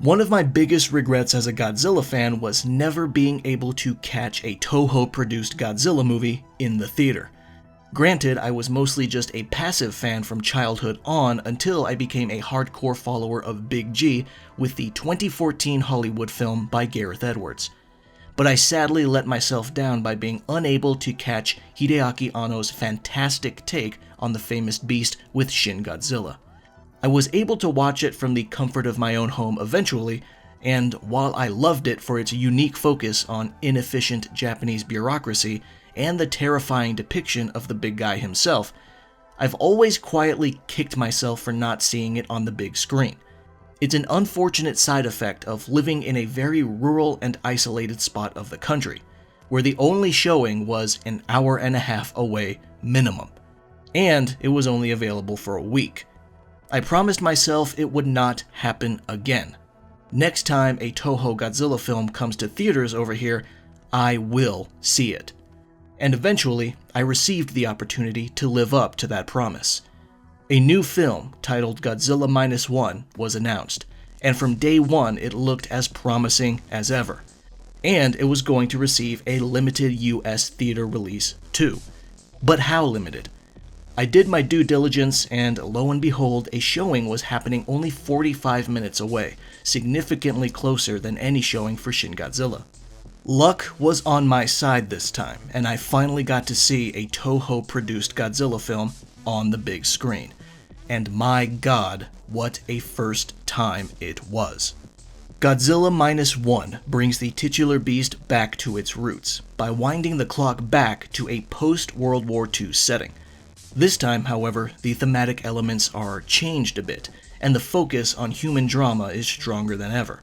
One of my biggest regrets as a Godzilla fan was never being able to catch a Toho-produced Godzilla movie in the theater. Granted, I was mostly just a passive fan from childhood on until I became a hardcore follower of Big G with the 2014 Hollywood film by Gareth Edwards. But I sadly let myself down by being unable to catch Hideaki Anno's fantastic take on the famous beast with Shin Godzilla. I was able to watch it from the comfort of my own home eventually, and while I loved it for its unique focus on inefficient Japanese bureaucracy and the terrifying depiction of the big guy himself, I've always quietly kicked myself for not seeing it on the big screen. It's an unfortunate side effect of living in a very rural and isolated spot of the country, where the only showing was an hour and a half away minimum, and it was only available for a week. I promised myself it would not happen again. Next time a Toho Godzilla film comes to theaters over here, I will see it. And eventually, I received the opportunity to live up to that promise. A new film titled Godzilla -1 was announced, and from day one it looked as promising as ever. And it was going to receive a limited US theater release too. But how limited? I did my due diligence, and lo and behold, a showing was happening only 45 minutes away, significantly closer than any showing for Shin Godzilla. Luck was on my side this time, and I finally got to see a Toho-produced Godzilla film on the big screen. And my god, what a first time it was. Godzilla -1 brings the titular beast back to its roots, by winding the clock back to a post-World War II setting. This time, however, the thematic elements are changed a bit, and the focus on human drama is stronger than ever.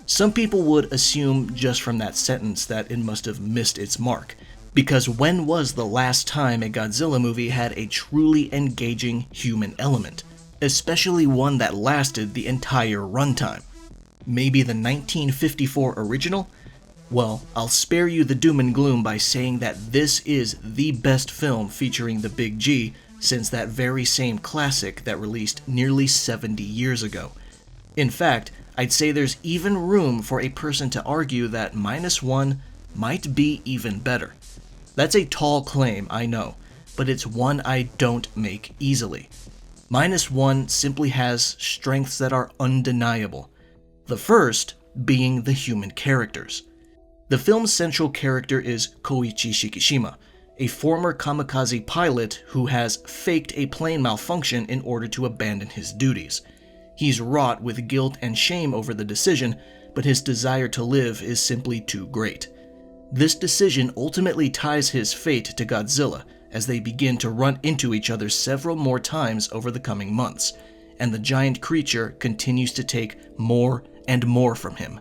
Some people would assume just from that sentence that it must have missed its mark, because when was the last time a Godzilla movie had a truly engaging human element, especially one that lasted the entire runtime? Maybe the 1954 original? Well, I'll spare you the doom and gloom by saying that this is the best film featuring the Big G since that very same classic that released nearly 70 years ago. In fact, I'd say there's even room for a person to argue that -1 might be even better. That's a tall claim, I know, but it's one I don't make easily. -1 simply has strengths that are undeniable. The first being the human characters. The film's central character is Koichi Shikishima, a former kamikaze pilot who has faked a plane malfunction in order to abandon his duties. He's wrought with guilt and shame over the decision, but his desire to live is simply too great. This decision ultimately ties his fate to Godzilla, as they begin to run into each other several more times over the coming months, and the giant creature continues to take more and more from him.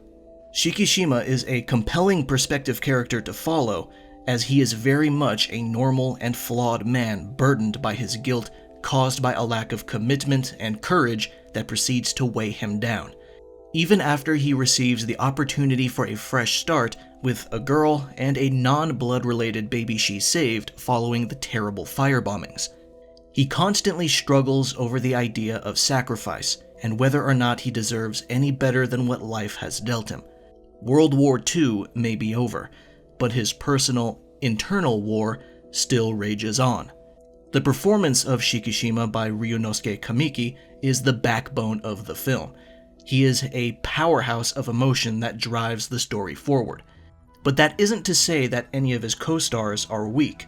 Shikishima is a compelling perspective character to follow, as he is very much a normal and flawed man burdened by his guilt caused by a lack of commitment and courage that proceeds to weigh him down, even after he receives the opportunity for a fresh start with a girl and a non-blood-related baby she saved following the terrible firebombings. He constantly struggles over the idea of sacrifice and whether or not he deserves any better than what life has dealt him. World War II may be over, but his personal, internal war still rages on. The performance of Shikishima by Ryunosuke Kamiki is the backbone of the film. He is a powerhouse of emotion that drives the story forward. But that isn't to say that any of his co-stars are weak.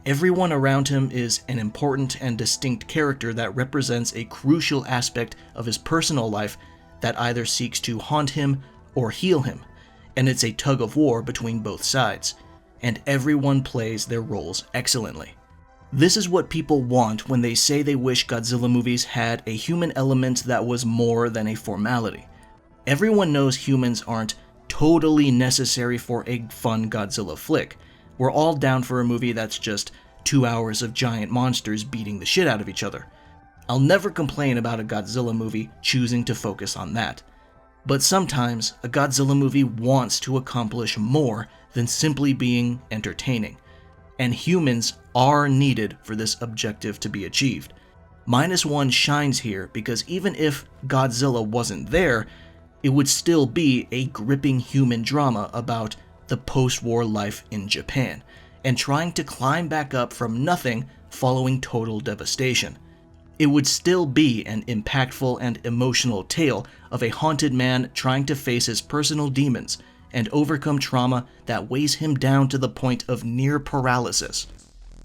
Everyone around him is an important and distinct character that represents a crucial aspect of his personal life that either seeks to haunt him or heal him, and it's a tug-of-war between both sides, and everyone plays their roles excellently. This is what people want when they say they wish Godzilla movies had a human element that was more than a formality. Everyone knows humans aren't totally necessary for a fun Godzilla flick. We're all down for a movie that's just 2 hours of giant monsters beating the shit out of each other. I'll never complain about a Godzilla movie choosing to focus on that. But sometimes, a Godzilla movie wants to accomplish more than simply being entertaining. And humans are needed for this objective to be achieved. -1 shines here because even if Godzilla wasn't there, it would still be a gripping human drama about the post-war life in Japan, and trying to climb back up from nothing following total devastation. It would still be an impactful and emotional tale of a haunted man trying to face his personal demons and overcome trauma that weighs him down to the point of near paralysis.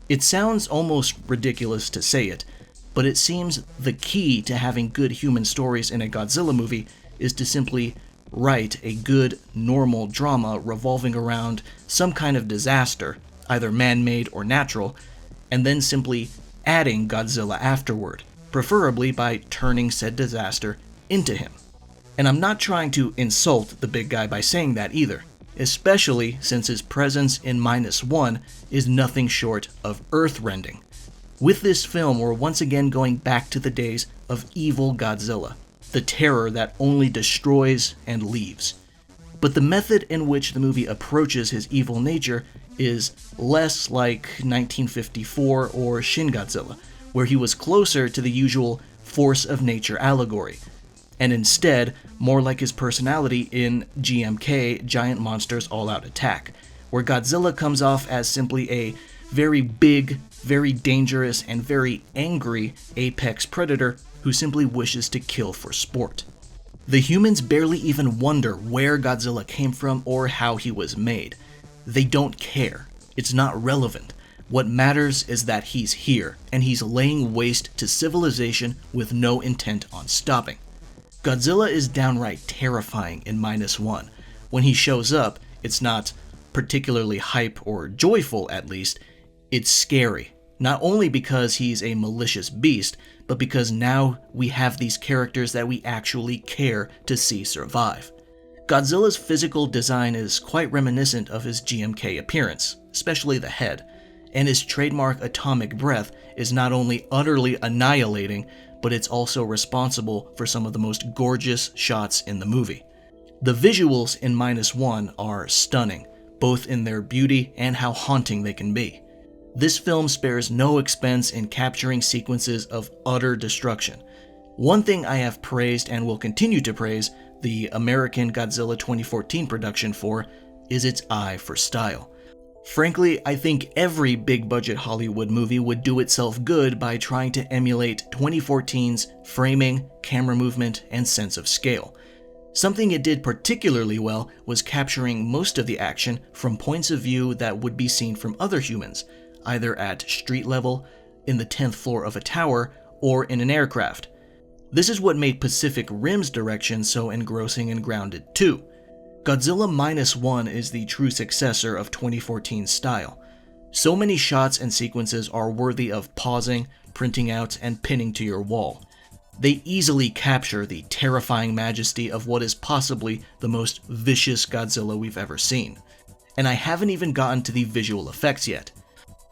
It sounds almost ridiculous to say it, but it seems the key to having good human stories in a Godzilla movie is to simply write a good, normal drama revolving around some kind of disaster, either man-made or natural, and then simply adding Godzilla afterward, preferably by turning said disaster into him. And I'm not trying to insult the big guy by saying that either, especially since his presence in -1 is nothing short of earth-rending. With this film, we're once again going back to the days of evil Godzilla, the terror that only destroys and leaves. But the method in which the movie approaches his evil nature is less like 1954 or Shin Godzilla, where he was closer to the usual force of nature allegory, and instead more like his personality in GMK, Giant Monsters All-Out Attack, where Godzilla comes off as simply a very big, very dangerous, and very angry apex predator who simply wishes to kill for sport. The humans barely even wonder where Godzilla came from or how he was made. They don't care. It's not relevant. What matters is that he's here, and he's laying waste to civilization with no intent on stopping. Godzilla is downright terrifying in -1. When he shows up, it's not particularly hype or joyful, at least. It's scary, not only because he's a malicious beast, but because now we have these characters that we actually care to see survive. Godzilla's physical design is quite reminiscent of his GMK appearance, especially the head, and his trademark atomic breath is not only utterly annihilating, but it's also responsible for some of the most gorgeous shots in the movie. The visuals in -1 are stunning, both in their beauty and how haunting they can be. This film spares no expense in capturing sequences of utter destruction. One thing I have praised and will continue to praise the American Godzilla 2014 production for is its eye for style. Frankly, I think every big-budget Hollywood movie would do itself good by trying to emulate 2014's framing, camera movement, and sense of scale. Something it did particularly well was capturing most of the action from points of view that would be seen from other humans, either at street level, in the 10th floor of a tower, or in an aircraft. This is what made Pacific Rim's direction so engrossing and grounded too. Godzilla -1 is the true successor of 2014's style. So many shots and sequences are worthy of pausing, printing out, and pinning to your wall. They easily capture the terrifying majesty of what is possibly the most vicious Godzilla we've ever seen. And I haven't even gotten to the visual effects yet.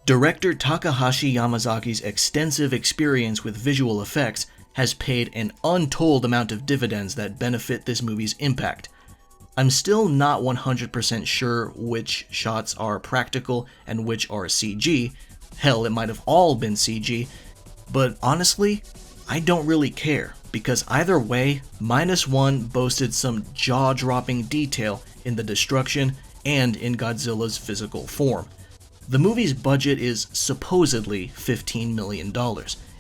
Director Takahashi Yamazaki's extensive experience with visual effects has paid an untold amount of dividends that benefit this movie's impact. I'm still not 100% sure which shots are practical and which are CG. Hell, it might have all been CG, but honestly, I don't really care, because either way, -1 boasted some jaw-dropping detail in the destruction and in Godzilla's physical form. The movie's budget is supposedly $15 million,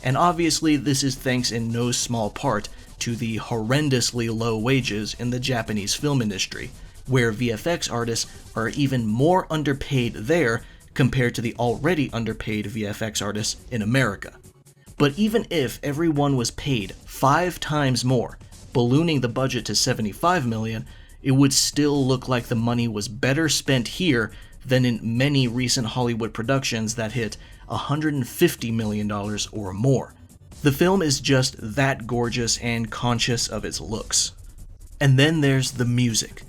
and obviously this is thanks in no small part to the horrendously low wages in the Japanese film industry, where VFX artists are even more underpaid there compared to the already underpaid VFX artists in America. But even if everyone was paid 5 times more, ballooning the budget to $75 million, it would still look like the money was better spent here than in many recent Hollywood productions that hit $150 million or more. The film is just that gorgeous and conscious of its looks. And then there's the music.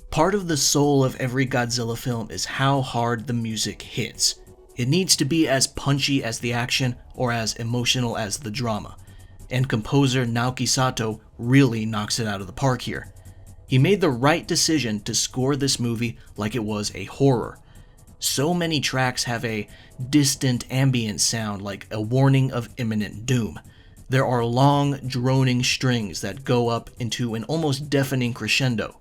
Part of the soul of every Godzilla film is how hard the music hits. It needs to be as punchy as the action or as emotional as the drama. And composer Naoki Sato really knocks it out of the park here. He made the right decision to score this movie like it was a horror. So many tracks have a distant ambient sound like a warning of imminent doom. There are long, droning strings that go up into an almost deafening crescendo.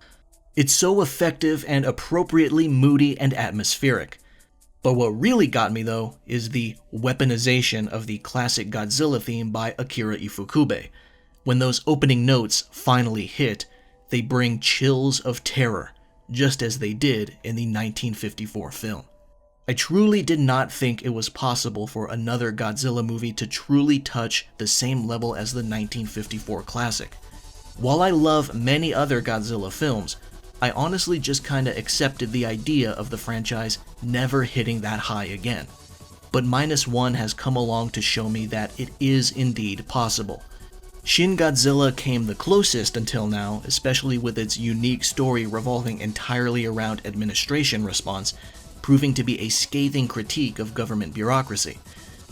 It's so effective and appropriately moody and atmospheric. But what really got me, though, is the weaponization of the classic Godzilla theme by Akira Ifukube. When those opening notes finally hit, they bring chills of terror, just as they did in the 1954 film. I truly did not think it was possible for another Godzilla movie to truly touch the same level as the 1954 classic. While I love many other Godzilla films, I honestly just kinda accepted the idea of the franchise never hitting that high again. But -1 has come along to show me that it is indeed possible. Shin Godzilla came the closest until now, especially with its unique story revolving entirely around administration response, proving to be a scathing critique of government bureaucracy.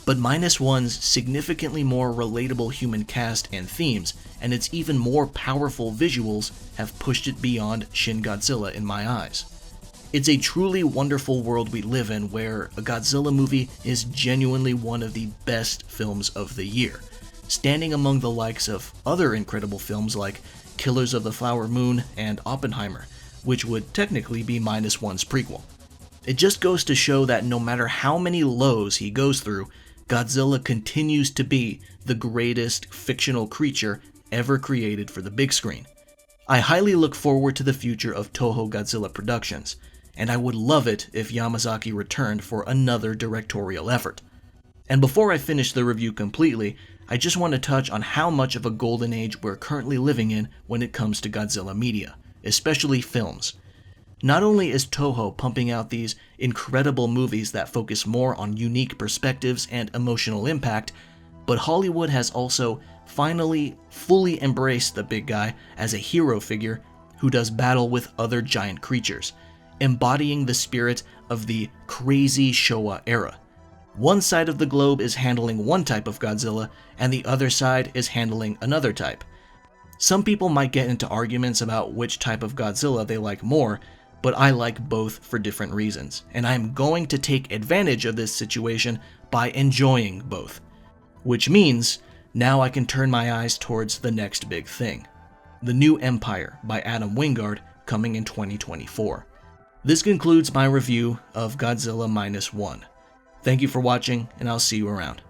But -1's significantly more relatable human cast and themes, and its even more powerful visuals, have pushed it beyond Shin Godzilla in my eyes. It's a truly wonderful world we live in where a Godzilla movie is genuinely one of the best films of the year, standing among the likes of other incredible films like Killers of the Flower Moon and Oppenheimer, which would technically be -1's prequel. It just goes to show that no matter how many lows he goes through, Godzilla continues to be the greatest fictional creature ever created for the big screen. I highly look forward to the future of Toho Godzilla productions, and I would love it if Yamazaki returned for another directorial effort. And before I finish the review completely, I just want to touch on how much of a golden age we're currently living in when it comes to Godzilla media, especially films. Not only is Toho pumping out these incredible movies that focus more on unique perspectives and emotional impact, but Hollywood has also finally fully embraced the big guy as a hero figure who does battle with other giant creatures, embodying the spirit of the crazy Showa era. One side of the globe is handling one type of Godzilla, and the other side is handling another type. Some people might get into arguments about which type of Godzilla they like more, but I like both for different reasons, and I'm going to take advantage of this situation by enjoying both. Which means, now I can turn my eyes towards the next big thing. The New Empire by Adam Wingard, coming in 2024. This concludes my review of Godzilla -1. Thank you for watching, and I'll see you around.